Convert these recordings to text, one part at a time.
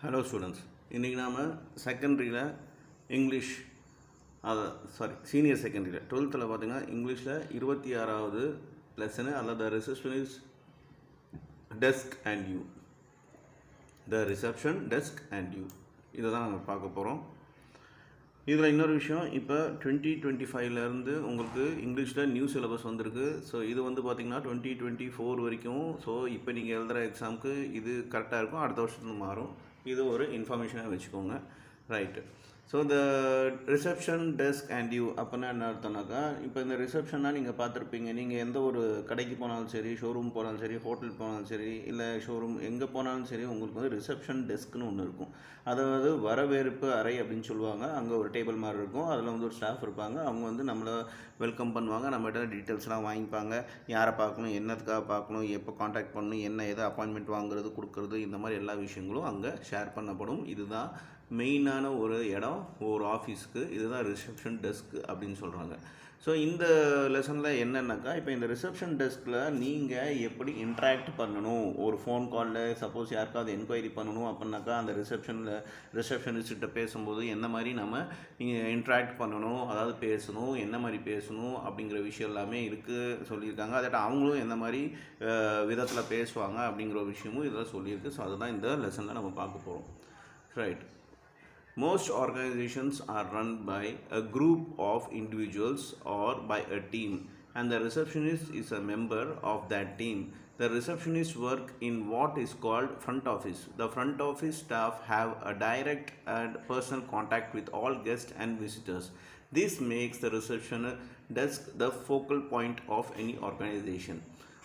Hello students, இன்றைக்கி நாம் செகண்ட்ரியில் English senior செகண்டரியில் 12th பார்த்திங்கன்னா இங்கிலீஷில் 26வது லெசனு அல்லது receptionist desk and you reception desk and you இதை தான் நம்ம பார்க்க போகிறோம். இதில் இன்னொரு விஷயம், இப்போ 2025லேருந்து உங்களுக்கு இங்கிலீஷில் நியூ சிலபஸ் வந்திருக்கு. ஸோ இது பார்த்திங்கன்னா 2024 வரைக்கும். ஸோ இப்போ நீங்கள் எழுதுகிற எக்ஸாமுக்கு இது கரெக்டாக இருக்கும், அடுத்த வருஷத்துக்கு மாறும். இது ஒரு இன்ஃபர்மேஷனாக வச்சுக்கோங்க. ரைட்டு. ஸோ இந்த ரிசப்ஷன் டெஸ்க் அண்ட் யூ அப்படின்னா என்ன அர்த்தம்னாக்கா, இப்போ இந்த ரிசப்ஷனாக நீங்கள் பார்த்துருப்பீங்க. நீங்கள் எந்த ஒரு கடைக்கு போனாலும் சரி, ஷோரூம் போனாலும் சரி, ஹோட்டல் போனாலும் சரி, இல்லை ஷோரூம் எங்கே போனாலும் சரி, உங்களுக்கு ரிசப்ஷன் டெஸ்க்னு ஒன்று இருக்கும். அதாவது வரவேற்பு அறை அப்படின்னு சொல்லுவாங்க. அங்கே ஒரு டேபிள் மாதிரி இருக்கும், அதில் ஒரு ஸ்டாஃப் இருப்பாங்க. அவங்க நம்மளை வெல்கம் பண்ணுவாங்க, நம்மகிட்ட டீட்டெயில்ஸ்லாம் வாங்கிப்பாங்க. யாரை பார்க்கணும், என்னத்துக்காக பார்க்கணும், எப்போ காண்டாக்ட் பண்ணணும், என்ன எது அப்பாயின்மெண்ட் வாங்குறது கொடுக்குறது, இந்த மாதிரி எல்லா விஷயங்களும் அங்கே ஷேர் பண்ணப்படும். இதுதான் மெயினான ஒரு இடம் ஒரு ஆஃபீஸ்க்கு. இதுதான் ரிசப்ஷன் டெஸ்க் அப்படின்னு சொல்கிறாங்க. ஸோ இந்த லெசனில் என்னென்னாக்கா, இப்போ இந்த ரிசப்ஷன் டெஸ்கில் நீங்கள் எப்படி இன்ட்ராக்ட் பண்ணணும். ஒரு ஃபோன் காலில் சப்போஸ் யாருக்காவது என்கொயரி பண்ணணும் அப்படின்னாக்கா, அந்த ரிசப்ஷனிஸ்ட்டை பேசும்போது என்ன மாதிரி நம்ம இன்ட்ராக்ட் பண்ணணும், அதாவது பேசணும், என்ன மாதிரி பேசணும் அப்படிங்கிற விஷயம் எல்லாமே இருக்குது சொல்லியிருக்காங்க. அதாட்ட அவங்களும் எந்த மாதிரி விதத்தில் பேசுவாங்க அப்படிங்கிற விஷயமும் இதெல்லாம் சொல்லியிருக்கு. ஸோ அதுதான் இந்த லெசனில் நம்ம பார்க்க போகிறோம். Right. Most organizations are run by a group of individuals or by a team, and the receptionist is a member of that team. The receptionists work in what is called front office. The front office staff have a direct and personal contact with all guests and visitors. This makes the reception desk the focal point of any organization.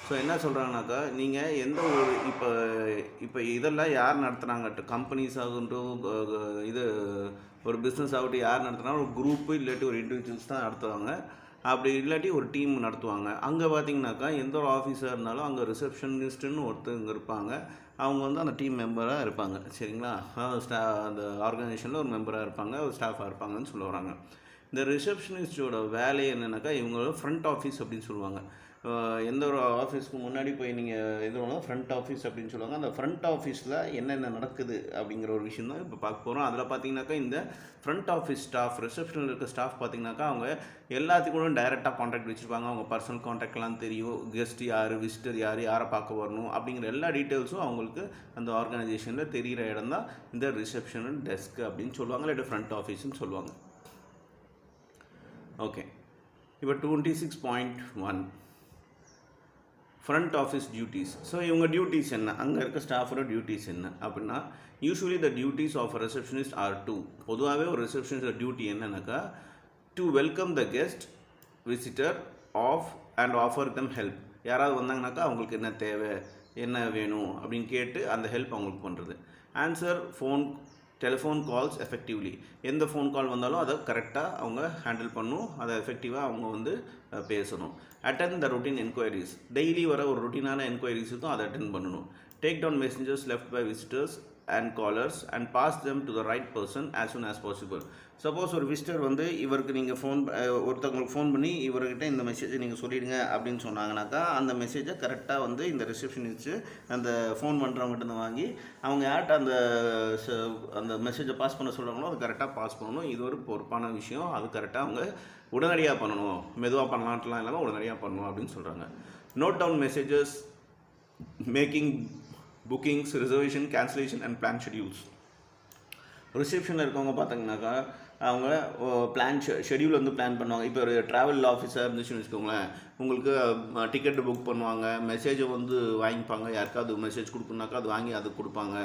So என்ன சொல்கிறாங்கனாக்கா, நீங்கள் எந்த ஒரு இப்போ இதெல்லாம் யார் நடத்துகிறாங்க, companies ஆகட்டும், இது ஒரு பிஸ்னஸ் ஆகட்டும், யார் நடத்துனா ஒரு குரூப்பு இல்லாட்டி ஒரு இண்டிவிஜுவல்ஸ் தான் நடத்துவாங்க. அப்படி இல்லாட்டி ஒரு டீம் நடத்துவாங்க. அங்கே பார்த்திங்கனாக்கா எந்த ஒரு ஆஃபீஸாக இருந்தாலும் அங்கே ரிசப்ஷனிஸ்ட்டுன்னு ஒருத்தங்க இருப்பாங்க. அவங்க அந்த டீம் மெம்பராக இருப்பாங்க. சரிங்களா? அந்த ஆர்கனைசேஷனில் ஒரு மெம்பராக இருப்பாங்க, ஒரு ஸ்டாஃபாக இருப்பாங்கன்னு சொல்ல வராங்க. இந்த ரிசப்ஷனிஸ்டோட வேலை என்னென்னாக்கா, இவங்களோட ஃப்ரண்ட் ஆஃபீஸ் அப்படின்னு சொல்லுவாங்க. எந்த ஒரு ஆஃபீஸ்க்கு முன்னாடி போய் நீங்கள் இது பண்ணால் ஃப்ரண்ட் ஆஃபீஸ் அப்படின்னு சொல்லுவாங்க. அந்த ஃப்ரண்ட் ஆஃபீஸில் என்னென்ன நடக்குது அப்படிங்கிற ஒரு விஷயம் தான் இப்போ பார்க்க போகிறோம். அதில் பார்த்தீங்கன்னாக்கா இந்த ஃப்ரண்ட் ஆஃபீஸ் ஸ்டாஃப், ரிசப்ஷனில் இருக்க ஸ்டாஃப் பார்த்தீங்கன்னாக்கா அவங்க எல்லாத்துக்கும் டைரெக்டாக காண்டாக்ட் வச்சுருப்பாங்க. அவங்க பர்சனல் காண்டாக்ட்லாம் தெரியும். கெஸ்ட் யார், விசிட்டர் யார், யாரை பார்க்க வரணும் அப்படிங்கிற எல்லா டீட்டெயில்ஸும் அவங்களுக்கு அந்த ஆர்கனைசேஷனில் தெரிகிற இடம் தான் இந்த ரிசப்ஷன் டெஸ்க் அப்படின்னு சொல்லுவாங்க, இல்லாட்டி ஃப்ரண்ட் ஆஃபீஸ்ன்னு சொல்லுவாங்க. ஓகே, இப்போ 26.1 ஃப்ரண்ட் ஆஃபீஸ் டியூட்டிஸ். ஸோ இவங்க டியூட்டிஸ் என்ன, அங்கே இருக்க ஸ்டாஃபோட டியூட்டிஸ் என்ன அப்படின்னா, usually the duties of receptionist are to. பொதுவாகவே ஒரு ரிசப்ஷனிஸ்ட் டியூட்டி என்னன்னாக்கா, to welcome the guest, visitor of and offer them help. யாராவது வந்தாங்கனாக்கா அவங்களுக்கு என்ன தேவை, என்ன வேணும் அப்படின்னு கேட்டு அந்த ஹெல்ப் அவங்களுக்கு பண்ணுறது. Answer telephone calls effectively. எந்த ஃபோன் கால் வந்தாலும் அதை கரெக்டாக அவங்க ஹேண்டில் பண்ணணும், அதை எஃபெக்டிவாக அவங்க பேசணும். Attend the routine enquiries. Daily வர ஒரு ரொட்டீனான என்கொயரிஸுக்கும் அதை அட்டென்ட் பண்ணணும். Take down messages left by visitors and callers and pass them to the right person as soon as possible. Suppose ஒரு விசிட்டர் இவருக்கு நீங்கள் ஒருத்தவங்களுக்கு ஃபோன் பண்ணி இவர்கிட்ட இந்த மெசேஜை நீங்கள் சொல்லிவிடுங்க அப்படின்னு சொன்னாங்கனாக்கா, அந்த மெசேஜை கரெக்டாக இந்த ரிசப்ஷனிஸ்ட்டு அந்த ஃபோன் பண்ணுறவங்ககிட்ட வாங்கி அவங்க யார்கிட்ட அந்த மெசேஜை பாஸ் பண்ண சொல்கிறாங்களோ அது கரெக்டாக பாஸ் பண்ணணும். இது ஒரு பொறுப்பான விஷயம். அது கரெக்டாக அவங்க உடனடியாக பண்ணணும், மெதுவாக பண்ணலான்ட்டுலாம் இல்லாமல் உடனடியாக பண்ணணும் அப்படின்னு சொல்கிறாங்க. Note down messages, making bookings, reservation, cancellation and plan schedules. ரிசப்ஷனில் இருக்கவங்க பார்த்தீங்கன்னாக்கா அவங்க ஷெடியூல் பிளான் பண்ணுவாங்க. இப்போ ஒரு ட்ராவல் ஆஃபீஸாக இருந்துச்சுன்னு வச்சுக்கோங்களேன், உங்களுக்கு டிக்கெட்டு புக் பண்ணுவாங்க, மெசேஜை வாங்கிப்பாங்க. யாருக்காவது மெசேஜ் கொடுக்கணுனாக்கா அது வாங்கி அது கொடுப்பாங்க.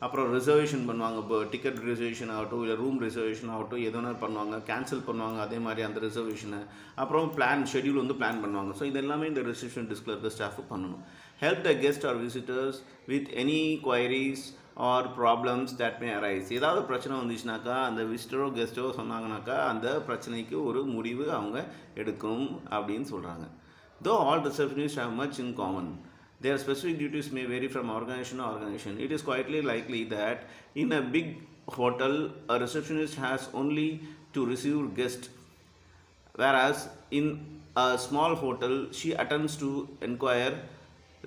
அப்புறம் ரிசர்வேஷன் பண்ணுவாங்க. இப்போ டிக்கெட் ரிசர்வேஷன் ஆகட்டும், இல்லை ரூம் ரிசர்வேஷன் ஆகட்டும், எது வேணாலும் பண்ணுவாங்க. கேன்சல் பண்ணுவாங்க அதே மாதிரி அந்த ரிசர்வேஷனை. அப்புறம் ஷெடியூல் பிளான் பண்ணுவாங்க. ஸோ இது எல்லாமே இந்த ரிசப்ஷன் டெஸ்கில் இருக்க ஸ்டாஃபு பண்ணணும். Help the guest or visitors with any queries or problems that may arise. ஏதாவது பிரச்சனை வந்துச்சுனாக்கா, அந்த விசிட்டரோ கெஸ்ட்டோ சொன்னாங்கனாக்கா அந்த பிரச்சனைக்கு ஒரு முடிவு அவங்க எடுக்கணும் அப்படின்னு சொல்கிறாங்க. தோ all receptionist have much in common. Their specific duties may vary from organization to organization. It is quietly likely that in a big hotel, a receptionist has only to receive guests, whereas in a small hotel, she attends to inquire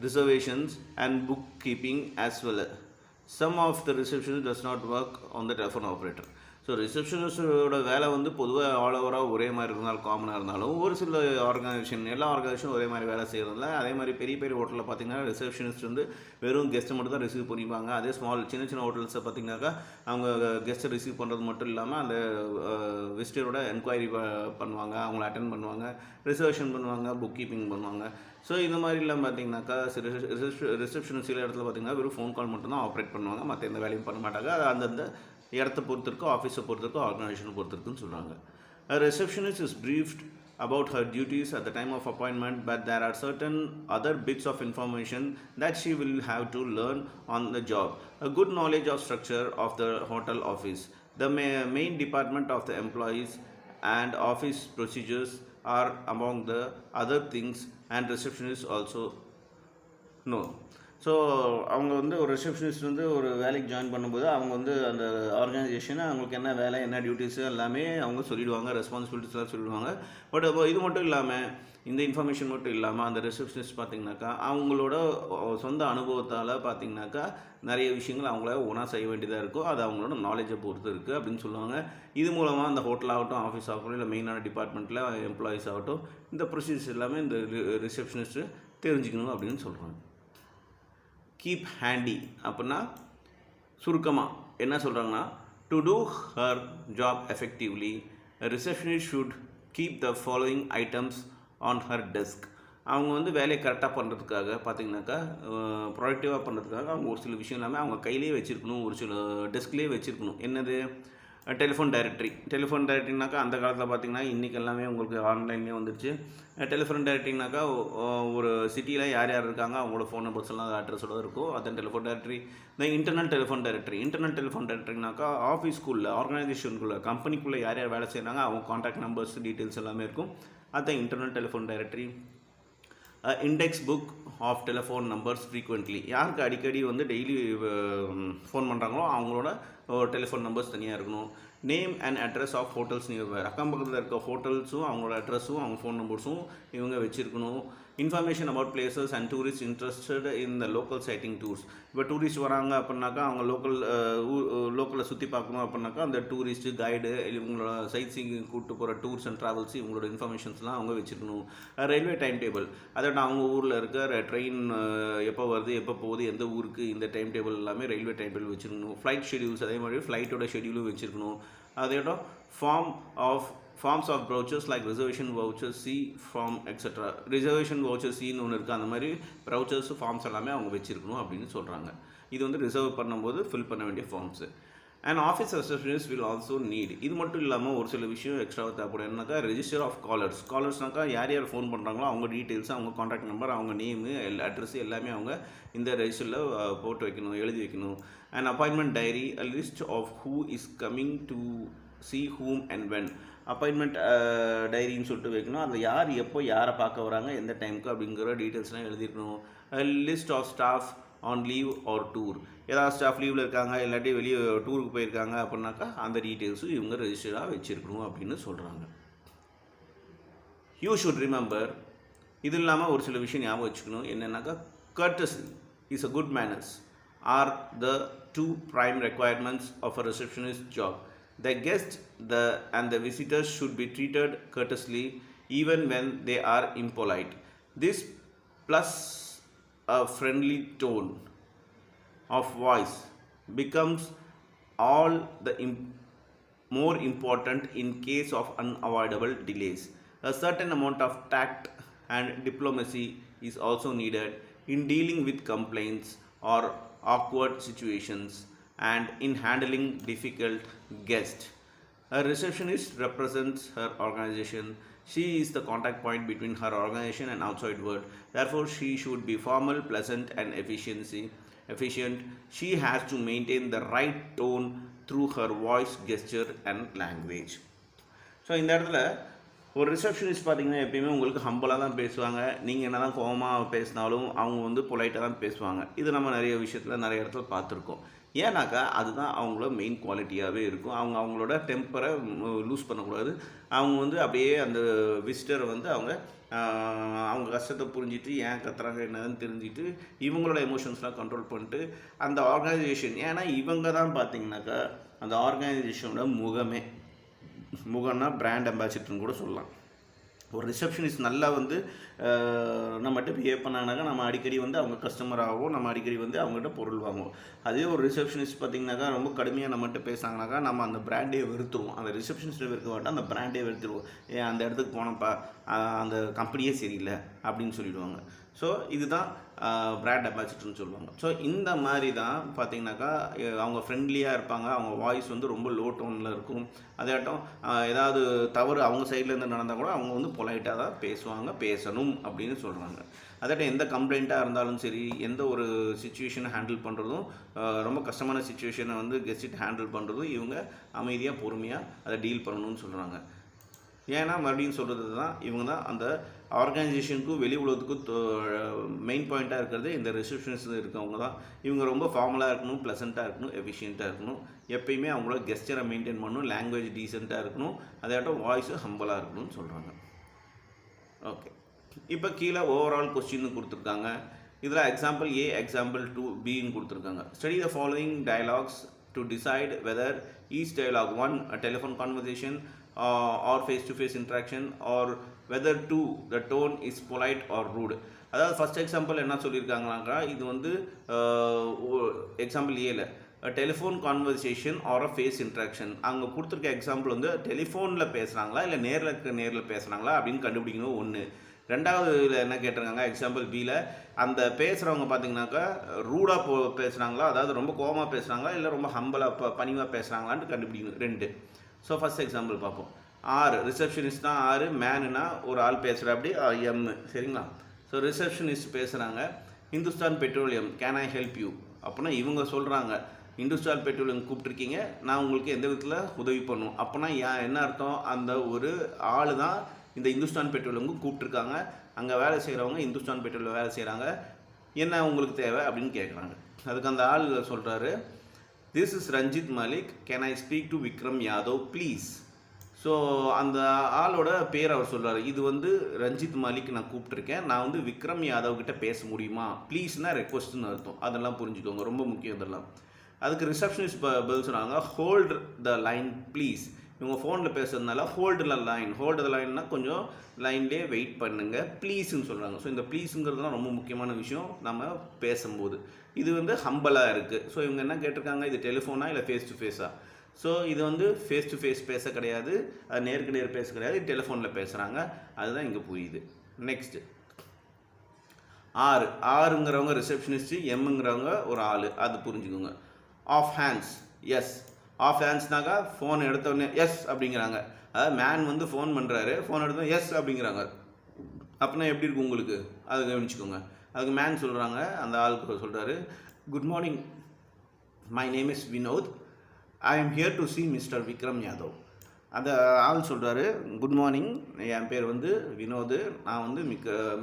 reservations and bookkeeping as well. Some of the receptionist does not work on the telephone operator. So ரிசப்ஷனிஸ்டோட வேலை வந்து பொதுவாக all ஓவராக ஒரே மாதிரி இருந்தாலும் காமனாக இருந்தாலும் ஒரு சில ஆர்கனைசேஷன் எல்லா ஆர்கனைசேஷனும் ஒரே மாதிரி வேலை செய்கிறதில்ல. அதே மாதிரி பெரிய பெரிய ஹோட்டலில் பார்த்திங்கன்னா ரிசப்ஷனிஸ்ட் வந்து வெறும் கெஸ்ட்டை மட்டும் தான் ரிசீவ் பண்ணிப்பாங்க. அதே சின்ன சின்ன ஹோட்டல்ஸை பார்த்திங்கனாக்கா அவங்க கெஸ்ட்டை ரிசீவ் பண்ணுறது மட்டும் இல்லாமல் அந்த விசிட்டரோட என்கொயரி பண்ணுவாங்க, அவங்கள அட்டென்ட் பண்ணுவாங்க, ரிசர்வேஷன் பண்ணுவாங்க, புக் கீப்பிங் பண்ணுவாங்க. ஸோ இந்த மாதிரிலாம் பார்த்திங்கனாக்கா ரிசப்ஷனிஸ்ட் சில இடத்துல பார்த்திங்கன்னா வெறும் ஃபோன் கால் மட்டும்தான் ஆப்ரேட் பண்ணுவாங்க, மற்ற எந்த வேலையும் பண்ண மாட்டாங்க. அது அந்தந்த இடத்த பொறுத்திருக்கோ, ஆஃபீஸை பொறுத்திருக்கோ, ஆர்கனைசேஷனை பொறுத்திருக்குன்னு சொல்கிறாங்க. A receptionist is briefed about her duties at the time of appointment, but there are certain other bits of information that she will have to learn on the job. A good knowledge of structure of the hotel office, the main department of the employees, and office procedures are among the other things, and receptionists also know. So அவங்க வந்து ஒரு receptionist வந்து ஒரு வேலைக்கு join பண்ணும்போது அவங்க வந்து அந்த ஆர்கனைசேஷனை அவங்களுக்கு என்ன வேலை, என்ன டியூட்டிஸு எல்லாமே அவங்க சொல்லிவிடுவாங்க, ரெஸ்பான்சிபிலிட்டிஸ்லாம் சொல்லிவிடுவாங்க. பட் இது மட்டும் இல்லாமல், இந்த இன்ஃபர்மேஷன் மட்டும் இல்லாமல் அந்த ரிசப்ஷனிஸ்ட் பார்த்திங்கனாக்கா அவங்களோட சொந்த அனுபவத்தால் பார்த்திங்கனாக்கா நிறைய விஷயங்கள் அவங்கள ஒன்றா செய்ய வேண்டியதாக இருக்கும். அது அவங்களோட நாலேஜை பொறுத்து இருக்குது அப்படின்னு சொல்லுவாங்க. இது மூலமாக அந்த ஹோட்டல் ஆகட்டும், ஆஃபீஸ் ஆகட்டும், இல்லை மெயினான டிபார்ட்மெண்ட்டில் எம்ப்ளாயீஸ் ஆகட்டும், இந்த ப்ரொசீஜர்ஸ் எல்லாமே இந்த ரிசப்ஷனிஸ்ட்டு தெரிஞ்சுக்கணும் அப்படின்னு சொல்கிறாங்க. கீப் ஹேண்டி அப்படின்னா சுருக்கமாக என்ன சொல்கிறாங்கன்னா, to do her job effectively receptionist should keep the following items on her desk. அவங்க வந்து வேலையை கரெக்டாக பண்ணுறதுக்காக பார்த்திங்கனாக்கா ப்ரொடக்டிவாக பண்ணுறதுக்காக அவங்க ஒரு சில விஷயம் இல்லாமல் அவங்க கையிலே வச்சுருக்கணும், ஒரு சில டெஸ்க்லேயே வச்சுருக்கணும். என்னது? டெலிஃபோன் டைரக்டரினாக்கா அந்த காலத்தில் பார்த்திங்கன்னா இன்றைக்கி எல்லாமே உங்களுக்கு ஆன்லைன்லேயே வந்துடுச்சு. டெலிஃபோன் டைரக்டரினாக்கா ஒரு சிட்டியில் யார் யார் இருக்காங்க அவங்களோட ஃபோன் நம்பர்ஸ் எல்லாம் அட்ரஸோட இருக்கும். அதான் டெலிஃபோன் டைரக்டரி. இந்த இன்டர்னல் டெலிஃபோன் டைரக்டரினாக்கா ஆஃபீஸ்க்குள்ளே, ஆர்கனைசேஷனுக்குள்ளே, கம்பெனிக்குள்ளே யார் யார் வேலை செய்கிறாங்க அவங்க கான்டாக்ட் நம்பர்ஸ், டீட்டெயில்ஸ் எல்லாமே இருக்கும். அதுதான் internal telephone directory. Index book of telephone numbers frequently. யாருக்கு அடிக்கடி வந்து டெய்லி ஃபோன் பண்ணுறாங்களோ அவங்களோட டெலிஃபோன் நம்பர்ஸ் தனியாக இருக்கணும். Name and address of hotels nearby. அக்கம் பக்கத்தில் இருக்க ஹோட்டல்ஸும் அவங்களோட அட்ரஸும் அவங்க ஃபோன் நம்பர்ஸும் இவங்க வச்சுருக்கணும். Information about places and tourist interested in the local sighting tours. இப்போ டூரிஸ்ட் வராங்க அப்படின்னாக்கா அவங்க லோக்கலில் சுற்றி பார்க்கணும் அப்படின்னாக்கா அந்த டூரிஸ்ட்டு கைடு, இவங்களோட சைட் சீயிங் கூப்பிட்டு போகிற டூர்ஸ் அண்ட் ட்ராவல்ஸ் இவங்களோட இன்ஃபர்மேஷன்ஸ்லாம் அவங்க வச்சுருக்கணும். ரயில்வே டைம் டேபிள், அதோட அவங்க ஊரில் இருக்க ட்ரெயின் எப்போ வருது, எப்போ போகுது, எந்த ஊருக்கு, இந்த டைம் டேபிள் எல்லாமே ரயில்வே டைம் டேபிள் வச்சுருக்கணும். ஃப்ளைட் ஷெடியூல்ஸ், அதே மாதிரி ஃப்ளைட்டோட ஷெடியூலும் வச்சுருக்கணும். அதோட forms of brochures like reservation vouchers, C form etcetera. Reservation voucher சின்னு ஒன்று இருக்குது. அந்த மாதிரி ப்ரௌச்சர்ஸ், ஃபார்ம்ஸ் எல்லாமே அவங்க வச்சுருக்கணும் அப்படின்னு சொல்கிறாங்க. இது வந்து ரிசர்வ் பண்ணும்போது ஃபில் பண்ண வேண்டிய forms. And office receptionist will also need. இது மட்டும் இல்லாமல் ஒரு சில விஷயம் எக்ஸ்ட்ராவாக தேவைப்படும். என்னக்கா ரெஜிஸ்டர் ஆஃப் காலர்ஸ்னாக்கா யார் யார் ஃபோன் பண்ணுறாங்களோ அவங்க டீட்டெயில்ஸ், அவங்க கான்டாக்ட் நம்பர், அவங்க நேமு, அட்ரஸ் எல்லாமே அவங்க இந்த ரெஜிஸ்டரில் போட்டு வைக்கணும், எழுதி வைக்கணும். And appointment diary, a list of who is coming to see whom and when. Appointment டைரின்னு சொல்லிட்டு வைக்கணும். அந்த யார் எப்போ யாரை பார்க்க வராங்க, எந்த டைமுக்கு அப்படிங்கிற டீட்டெயில்ஸ்லாம் எழுதிருக்கணும். List of staff on leave or tour. ஏதாவது ஸ்டாஃப் லீவில் இருக்காங்க, இல்லாட்டி வெளியே டூருக்கு போயிருக்காங்க அப்படின்னாக்கா அந்த டீட்டெயில்ஸும் இவங்க ரெஜிஸ்டராக வச்சுருக்கணும் அப்படின்னு சொல்கிறாங்க. யூ ஷுட் ரிமெம்பர், இது இல்லாமல் ஒரு சில விஷயம் ஞாபகம் வச்சுக்கணும். என்னென்னாக்கா courtesy is a good manners are the two prime requirements of a receptionist job. The guest and the visitors should be treated courteously even when they are impolite. This plus a friendly tone of voice becomes all the more important in case of unavoidable delays. A certain amount of tact and diplomacy is also needed in dealing with complaints or awkward situations and in handling difficult guests. A receptionist represents her organization. She is the contact point between her organization and outside world. Therefore, she should be formal, pleasant, and efficient. She has to maintain the right tone through her voice, gesture, and language. So இந்த இடத்துல ஒரு receptionist பார்த்திங்கன்னா எப்பயுமே உங்களுக்கு ஹம்பலாக தான் பேசுவாங்க. நீங்கள் என்ன தான் கோவமாக பேசினாலும் அவங்க வந்து பொலைட்டாக தான் பேசுவாங்க. இது நம்ம நிறைய விஷயத்தில் நிறைய இடத்துல பார்த்துருக்கோம். ஏன்னாக்கா அதுதான் அவங்களோட மெயின் குவாலிட்டியாகவே இருக்கும். அவங்களோட டெம்பரை லூஸ் பண்ணக்கூடாது. அவங்க வந்து அப்படியே அந்த விசிட்டரை வந்து அவங்க கஷ்டத்தை புரிஞ்சுட்டு ஏன் கத்துறாங்க என்னதுன்னு தெரிஞ்சுட்டு இவங்களோட எமோஷன்ஸ்லாம் கண்ட்ரோல் பண்ணிட்டு அந்த ஆர்கனைசேஷன், ஏன்னா இவங்க தான் பார்த்தீங்கன்னாக்கா அந்த ஆர்கனைசேஷனோட முகம்னா பிராண்ட் அம்பாசிடர்னு கூட சொல்லலாம். ஒரு ரிசப்ஷனிஸ்ட் நல்லா வந்து நம்மகிட்ட பிஹேவ் பண்ணாங்கனாக்கா நம்ம அடிக்கடி வந்து அவங்க கஸ்டமர் ஆகும், நம்ம அடிக்கடி வந்து அவங்ககிட்ட பொருள் வாங்குவோம். அதே ஒரு ரிசப்ஷனிஸ்ட் பார்த்திங்கனாக்கா ரொம்ப கடுமையாக நம்மகிட்ட பேசுனாங்கனாக்கா நம்ம அந்த பிராண்டே வெறுத்துருவோம். அந்த ரிசப்ஷனிஸ்ட்டை வெறுக்க மாட்டோம், அந்த பிராண்டே வெறுத்துருவோம். ஏன் அந்த இடத்துக்கு போனப்பா அந்த கம்பெனியே சரியில்லை அப்படின்னு சொல்லிடுவாங்க. ஸோ இதுதான் பிராண்ட் அம்பாசிடர்னு சொல்லுவாங்க. ஸோ இந்த மாதிரி தான் பார்த்திங்கனாக்கா அவங்க ஃப்ரெண்ட்லியாக இருப்பாங்க, அவங்க வாய்ஸ் வந்து ரொம்ப லோ டோனில் இருக்கும். அதாட்டம் ஏதாவது தவறு அவங்க சைட்லேருந்து நடந்தால் கூட அவங்க வந்து பொலைட்டாக தான் பேசணும் அப்படின்னு சொல்கிறாங்க. அதாட்டம் எந்த கம்ப்ளைண்ட்டாக இருந்தாலும் சரி, எந்த ஒரு சுச்சுவேஷனை ஹேண்டில் பண்ணுறதும் ரொம்ப கஷ்டமான சுச்சுவேஷனை வந்து கெஸ்ட் ஹேண்டில் பண்ணுறதும் இவங்க அமைதியாக பொறுமையாக அதை டீல் பண்ணணும்னு சொல்கிறாங்க. ஏன்னா மறுபடியும் சொல்கிறது தான் இவங்க தான் அந்த ஆர்கனைசேஷனுக்கும் வெளி உலகத்துக்கும் மெயின் பாயிண்ட்டாக இருக்கிறது இந்த ரிசப்ஷனிஸ்ட் இருக்கவங்க தான். இவங்க ரொம்ப ஃபார்மலாக இருக்கணும், ப்ளசண்ட்டாக இருக்கணும், எஃபிஷியண்ட்டாக இருக்கணும், எப்பயுமே அவங்களோட கெஸ்டரை மெயின்டைன் பண்ணணும், லாங்குவேஜ் டீசெண்டாக இருக்கணும், அதாட்டம் வாய்ஸு ஹம்பலாக இருக்கணும்னு சொல்கிறாங்க. ஓகே, இப்போ கீழே ஓவரால் கொஸ்டின்னு கொடுத்துருக்காங்க. இதில் எக்ஸாம்பிள் A, எக்ஸாம்பிள் 2Bன்னு கொடுத்துருக்காங்க. Study the following dialogues to decide whether each dialogue 1 a telephone conversation or face-to-face interaction or whether 2 the tone is polite or rude. அதாவது ஃபர்ஸ்ட் எக்ஸாம்பிள் என்ன சொல்லியிருக்காங்கனாக்கா, இது வந்து எக்ஸாம்பிள் ஏல டெலிஃபோன் கான்வர்சேஷன் ஆர் அ face interaction. அவங்க கொடுத்துருக்க example வந்து டெலிஃபோனில் பேசுகிறாங்களா இல்லை நேரில் பேசுகிறாங்களா அப்படின்னு கண்டுபிடிக்கணும் ஒன்று. ரெண்டாவது என்ன கேட்டிருக்காங்க எக்ஸாம்பிள் பியில், அந்த பேசுகிறவங்க பார்த்தீங்கன்னாக்கா ரூடாக பேசுகிறாங்களா, அதாவது ரொம்ப கோபமாக பேசுகிறாங்களா இல்லை ரொம்ப ஹம்பலாக பணிவாக பேசுகிறாங்களான்னு கண்டுபிடிக்கணும் 2. ஸோ ஃபஸ்ட் எக்ஸாம்பிள் பார்ப்போம். ரிசப்ஷனிஸ்ட் தான் மேனுனா ஒரு ஆள் பேசுகிற அப்படி எம், சரிங்களா? ஸோ ரிசப்ஷனிஸ்ட் பேசுகிறாங்க, Hindustan petroleum can I help you அப்படின்னா இவங்க சொல்கிறாங்க இந்துஸ்தான் பெட்ரோலியம் கூப்பிட்ருக்கீங்க, நான் உங்களுக்கு எந்த விதத்தில் உதவி பண்ணும் அப்படின்னா என்ன அர்த்தம்? அந்த ஒரு ஆள் தான் இந்த இந்துஸ்தான் பெட்ரோலியமுக்கு கூப்பிட்ருக்காங்க, அங்கே வேலை செய்கிறவங்க இந்துஸ்தான் பெட்ரோலில் வேலை செய்கிறாங்க, என்ன உங்களுக்கு தேவை அப்படின்னு கேட்குறாங்க. அதுக்கு அந்த ஆள் சொல்கிறாரு, this is Ranjit Malik, can I speak to Vikram Yadav please. So அந்த ஆளோட பேர் அவர் சொல்கிறார், இது வந்து ரஞ்சித் மாலிக் நான் கூப்பிட்ருக்கேன், நான் வந்து விக்ரம் யாதவ் கிட்ட பேச முடியுமா? ப்ளீஸ்னால் ரெக்வஸ்ட்னு அர்த்தம், அதெல்லாம் புரிஞ்சுக்கோங்க, ரொம்ப முக்கியம் இதெல்லாம். அதுக்கு ரிசப்ஷனிஸ்ட் பதில் சொன்னாங்க, ஹோல்ட் த லைன் ப்ளீஸ். இவங்க ஃபோனில் பேசுறதுனால ஹோல்டு த லைன்னா கொஞ்சம் லைன்லேயே வெயிட் பண்ணுங்கள் ப்ளீஸ்ன்னு சொல்கிறாங்க. ஸோ இந்த ப்ளீஸுங்கிறதுலாம் ரொம்ப முக்கியமான விஷயம் நம்ம பேசும்போது. இது வந்து ஹம்பலாக இருக்குது. ஸோ இவங்க என்ன கேட்டிருக்காங்க, இது டெலிஃபோனா இல்லை ஃபேஸ் டு ஃபேஸா? ஸோ இது வந்து ஃபேஸ் டு ஃபேஸ் பேச கிடையாது, அது நேருக்கு நேர் பேச கிடையாது, டெலிஃபோனில் பேசுகிறாங்க, அதுதான் இங்கே புரியுது. நெக்ஸ்ட்டு ஆறுங்கிறவங்க ரிசப்ஷனிஸ்ட்டு, எம்ங்கிறவங்க ஒரு ஆள், அது புரிஞ்சுக்கோங்க. Off hands, yes. ஆஃப் ஹேண்ட்ஸ்னாக்கா ஃபோன் எடுத்தோடனே எஸ் அப்படிங்கிறாங்க, அதாவது மேன் வந்து ஃபோன் பண்ணுறாரு, ஃபோன் எடுத்தோடனே எஸ் அப்படிங்கிறாங்க, அப்படின்னா எப்படி இருக்கும் உங்களுக்கு, அதை கவனிச்சுக்கோங்க. அதுக்கு மேன் சொல்கிறாங்க, அந்த ஆளுக்கு சொல்கிறாரு, good morning, my name is Vinod, I am here to see mister Vikram Yadav. அந்த ஆள் சொல்கிறாரு, குட் மார்னிங், என் பேர் வந்து வினோது, நான் வந்து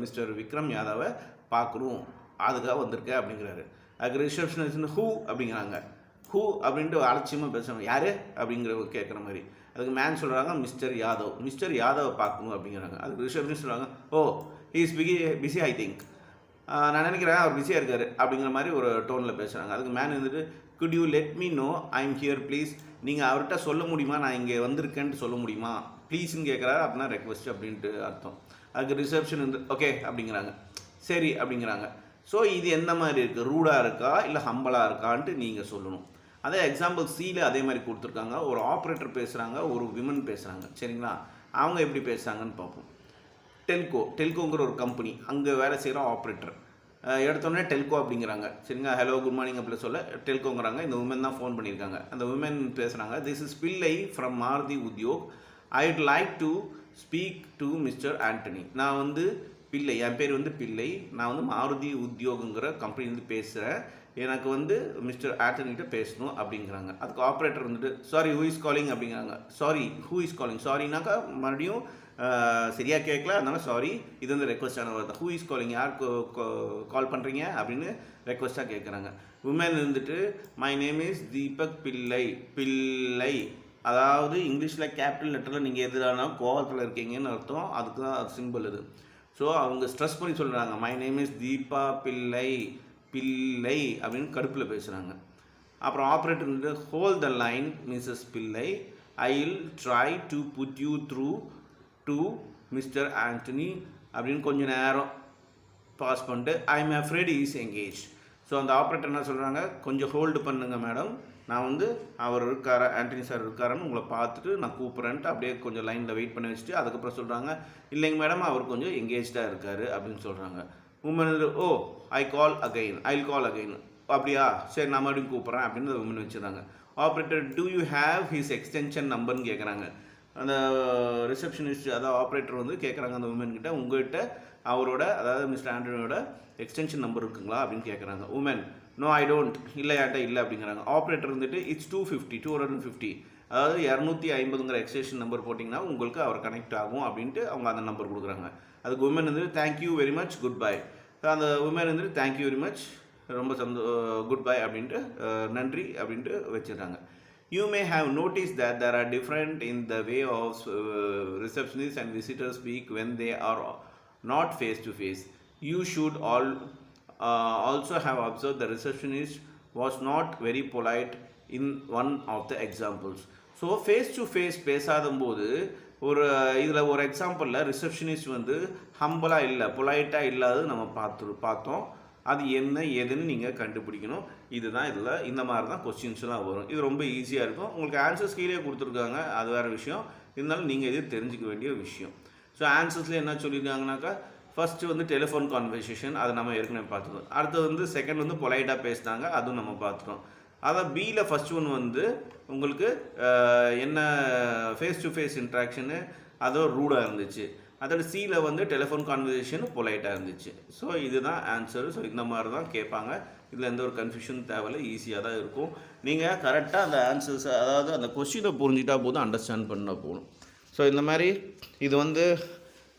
மிஸ்டர் விக்ரம் யாதவை பார்க்கணும், அதுக்காக வந்திருக்கேன் அப்படிங்கிறாரு. அதுக்கு ரிசப்ஷனிஸ்ட் ஹூ அப்படிங்கிறாங்க, ஹூ அப்படின்ட்டு அலட்சியமாக பேசுகிறாங்க, யார் அப்படிங்கிற கேட்குற மாதிரி. அதுக்கு மேன் சொல்கிறாங்க, மிஸ்டர் யாதவை பார்க்கணும் அப்படிங்கிறாங்க. அதுக்கு ரிசப்ஷனிஸ்ட் சொல்கிறாங்க, ஓ he is busy I think, நான் நினைக்கிறேன் அவர் பிஸியாக இருக்கார் அப்படிங்கிற மாதிரி ஒரு டோனில் பேசுகிறாங்க. அதுக்கு மேன் வந்துட்டு, could you let me know I am here please, நீங்கள் அவர்கிட்ட சொல்ல முடியுமா நான் இங்கே வந்திருக்கேன்ட்டு சொல்ல முடியுமா? ப்ளீஸ்ன்னு கேட்குறாரு, அப்படின்னா ரெக்வஸ்ட் அப்படின்ட்டு அர்த்தம். அதுக்கு ரிசப்ஷன் வந்து ஓகே அப்படிங்கிறாங்க, சரி அப்படிங்கிறாங்க. ஸோ இது எந்த மாதிரி இருக்குது, ரூடாக இருக்கா இல்லை ஹம்பலாக இருக்கான்ட்டு நீங்கள் சொல்லணும். அதே எக்ஸாம்பிள் சியில் அதே மாதிரி கொடுத்துருக்காங்க, ஒரு ஆப்ரேட்டர் பேசுகிறாங்க, ஒரு விமன் பேசுகிறாங்க, சரிங்களா? அவங்க எப்படி பேசுகிறாங்கன்னு பார்ப்போம். டெல்கோங்கிற ஒரு கம்பெனி, அங்கே வேலை செய்கிற ஆப்ரேட்டர் எடுத்தோடனே டெல்கோ அப்படிங்கிறாங்க, சரிங்களா? ஹலோ குட் மார்னிங் அப்படி சொல்ல டெல்கோங்கிறாங்க. இந்த உமன் தான் ஃபோன் பண்ணியிருக்காங்க. அந்த உமன் பேசுகிறாங்க, திஸ் இஸ் பிள்ளை from Maruti Udyog, I'd like to speak to mister Antony. நான் வந்து பிள்ளை, என் பேர் வந்து பிள்ளை, நான் வந்து மாருதி உத்யோகங்கிற கம்பெனிலேருந்து பேசுகிறேன், எனக்கு வந்து மிஸ்டர் ஆண்டனிகிட்ட பேசணும் அப்படிங்கிறாங்க. அதுக்கு ஆப்ரேட்டர் வந்துட்டு சாரி ஹூ இஸ் காலிங் அப்படிங்கிறாங்க. சாரி ஹூ இஸ் காலிங், சாரினாக்கா மறுபடியும் சரியாக கேட்கல, அதனால சாரி, இது வந்து ரெக்வஸ்டான வார்த்தை. ஹூ இஸ் காலிங், யார் கால் பண்ணுறீங்க அப்படின்னு ரெக்வஸ்ட்டாக கேட்குறாங்க. உமன் இருந்துட்டு மை நேம் இஸ் தீபக் பிள்ளை. பிள்ளை அதாவது இங்கிலீஷில் கேபிட்டல் லெட்டரில் நீங்கள் எதுனா கோவத்தில் இருக்கீங்கன்னு அர்த்தம், அதுக்கு தான் சிம்பிள் இது. ஸோ அவங்க ஸ்ட்ரெஸ் பண்ணி சொல்கிறாங்க, மை நேம் இஸ் தீபா பிள்ளை, பிள்ளை அப்படின்னு கடுப்பில் பேசுகிறாங்க. அப்புறம் ஆப்ரேட்டர் வந்து whole the line Mrs Pillai, I will try to put you through to mister Antony அப்படின்னு கொஞ்சம் நேரம் பாஸ் பண்ணிட்டு I am afraid is engage. So அந்த ஆப்ரேட்டர் என்ன சொல்கிறாங்க, கொஞ்சம் ஹோல்டு பண்ணுங்கள் மேடம், நான் வந்து அவர் இருக்கார ஆண்டனி சார் இருக்காருன்னு உங்களை பார்த்துட்டு நான் கூப்பிட்றேன்ட்டு அப்படியே கொஞ்சம் லைனில் வெயிட் பண்ணி வச்சுட்டு அதுக்கப்புறம் சொல்கிறாங்க, இல்லைங்க மேடம் அவர் கொஞ்சம் எங்கேஜ்டாக இருக்கார் அப்படின்னு சொல்கிறாங்க. உமன் ஓ ஐ கால் அகெயின் அப்படியா, சரி நான் மறுபடியும் கூப்பிட்றேன் அப்படின்னு உமன் வச்சுருந்தாங்க. Operator do you have his extension நம்பர்னு கேட்குறாங்க. அந்த ரிசப்ஷனிஸ்ட் அதாவது ஆப்ரேட்டர் வந்து கேட்குறாங்க அந்த உமன்கிட்ட, உங்கள்கிட்ட அவரோட அதாவது மிஸ்டர் ஆண்டனியோட எக்ஸ்டென்ஷன் நம்பர் இருக்குங்களா அப்படின்னு கேட்குறாங்க. உமன் நோ ஐ டோன்ட், இல்லை யார்ட்ட இல்லை அப்படிங்கிறாங்க. ஆப்ரேட்டர் வந்துட்டு இட்ஸ் 250 அதாவது 250ங்கிற எக்ஸ்டென்ஷன் நம்பர் போட்டிங்கன்னா உங்களுக்கு அவர் கனெக்ட் ஆகும் அப்படின்ட்டு அவங்க அந்த நம்பர் கொடுக்குறாங்க. அதுக்கு உமன் வந்து thank you very much good bye. அந்த உமன் வந்துட்டு தேங்க்யூ வெரி மச் ரொம்ப குட் பை அப்படின்ட்டு நன்றி அப்படின்ட்டு வச்சிடுறாங்க. You may have noticed that there are different in the way of receptionists and visitors speak when they are not face to face. You should also have observed the receptionist was not very polite in one of the examples. So face to face பேசாதம்போது ஒரு இதில் ஒரு எக்ஸாம்பிளில் receptionist வந்து ஹம்பலாக இல்லை, பொலைட்டாக இல்லாத நம்ம பார்த்தோம். அது என்ன ஏதுன்னு நீங்கள் கண்டுபிடிக்கணும். இதுதான் இதில் இந்த மாதிரி தான் கொஸ்டின்ஸ்லாம் வரும். இது ரொம்ப ஈஸியாக இருக்கும். உங்களுக்கு ஆன்சர்ஸ் கீழே கொடுத்துருக்காங்க, அது வேறு விஷயம். இருந்தாலும் நீங்கள் இது தெரிஞ்சிக்க வேண்டிய விஷயம். ஸோ ஆன்சர்ஸில் என்ன சொல்லியிருக்காங்கனாக்கா, ஃபஸ்ட்டு வந்து டெலிஃபோன் கான்வர்சேஷன், அதை நம்ம ஏற்கனவே பார்த்துருக்கோம். அடுத்தது வந்து செகண்ட் வந்து பொலைட்டாக பேசினாங்க, அதுவும் நம்ம பார்த்துட்டோம். அதான் பியில் ஃபஸ்ட் ஒன் வந்து உங்களுக்கு என்ன ஃபேஸ் டு ஃபேஸ் இன்ட்ராக்ஷனு அதோ ரூடாக இருந்துச்சு. அதோட சியில் வந்து டெலிஃபோன் கான்வர்சேஷன் பொலைட்டாக இருந்துச்சு. ஸோ இதுதான் ஆன்சர். ஸோ இந்த மாதிரி தான் கேட்பாங்க. இதில் எந்த ஒரு கன்ஃபியூஷன் தேவையில்லை, ஈஸியாக தான் இருக்கும். நீங்கள் கரெக்டாக அந்த ஆன்சர்ஸ் அதாவது அந்த கொஸ்டினை புரிஞ்சிட்டா போதும், அண்டர்ஸ்டாண்ட் பண்ணால் போகணும். ஸோ இந்த மாதிரி இது வந்து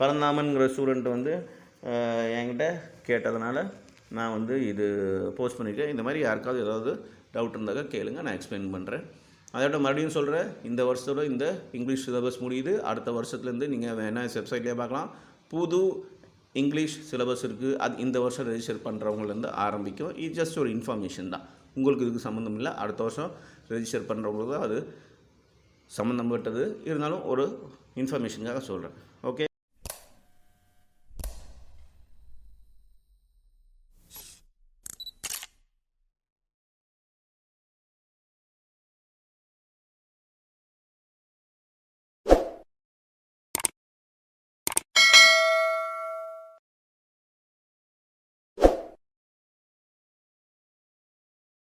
பரந்தாமன்கிற ஸ்டூடெண்ட் வந்து என்கிட்ட கேட்டதுனால நான் வந்து இது போஸ்ட் பண்ணியிருக்கேன். இந்த மாதிரி யாருக்காவது ஏதாவது டவுட் இருந்தாக்கா கேளுங்க, நான் எக்ஸ்பிளைன் பண்ணுறேன். அதோட மறுபடியும் சொல்கிறேன், இந்த வருஷத்தோட இந்த இங்கிலீஷ் சிலபஸ் முடியுது. அடுத்த வருஷத்துலேருந்து நீங்கள் வேணால் வெப்சைட்லேயே பார்க்கலாம். புது இங்கிலீஷ் சிலபஸ் இருக்குது, அது இந்த வருஷம் ரெஜிஸ்டர் பண்ணுறவங்கலேருந்து ஆரம்பிக்கும். இது ஜஸ்ட் ஒரு இன்ஃபர்மேஷன் தான், உங்களுக்கு இதுக்கு சம்மந்தம் இல்லை. அடுத்த வருஷம் ரெஜிஸ்டர் பண்ணுறவங்களுக்கு அது சம்மந்தப்பட்டது, இருந்தாலும் ஒரு இன்ஃபர்மேஷனுக்காக சொல்கிறேன். ஓகே.